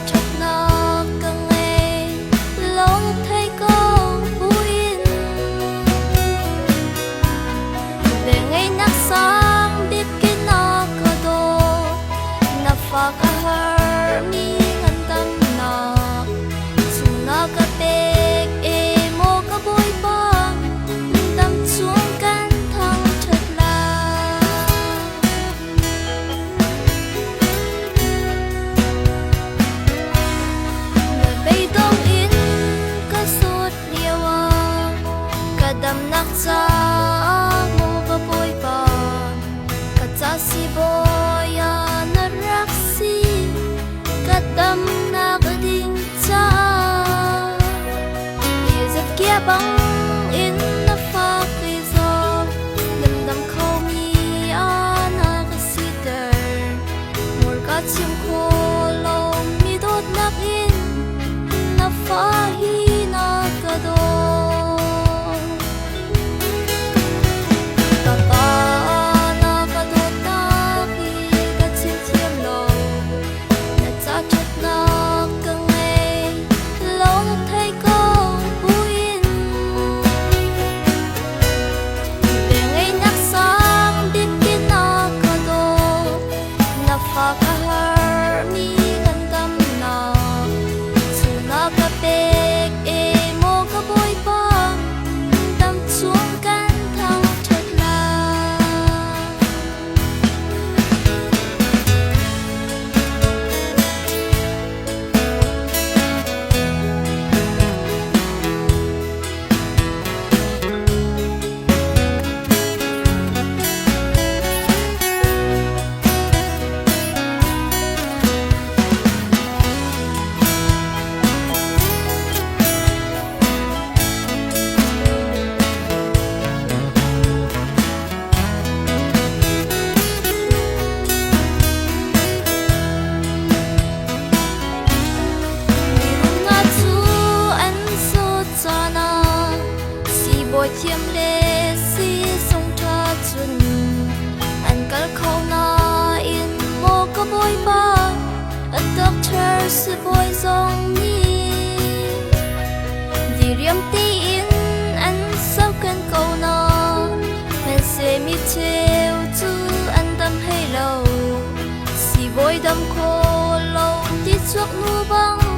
chốc nó càng ngày lòng thấy có vui về ngày nắng sáng biết cái nó có đồ na phá cả hở mi ngăn tâm nó chung nó cả bек e mô cả bôi băng tâm xuống căn thăng thật là người bay đông in cả suốt liều cả đầm nắc ra mô cả bôi băng cả cha si boya na raksi cả đầm nắc đinh cha kia băng in na pha cây gió đầm đầm khâu mi ana cái si ter một cá chim khô lâu mi đốt nắp in na pha hi na cả đô ta ta na cả đô ta hi cả chim chim lâu na cha chốt na càng ngày lâu thấy có phá cả hở mi ngăn tâm nó chung nó cả bek e mô cả bôi băng tâm xuống căn thăng thật là bồi chiêm lê si sông tra chun anh cất khâu na in mô có bôi ba anh tóc chờ sự bôi dòng mi vì riêng tí in anh sau cơn câu na mình sẽ mi treo chu anh tâm hay lâu si bôi đâm khô lâu tí chuốc nu băng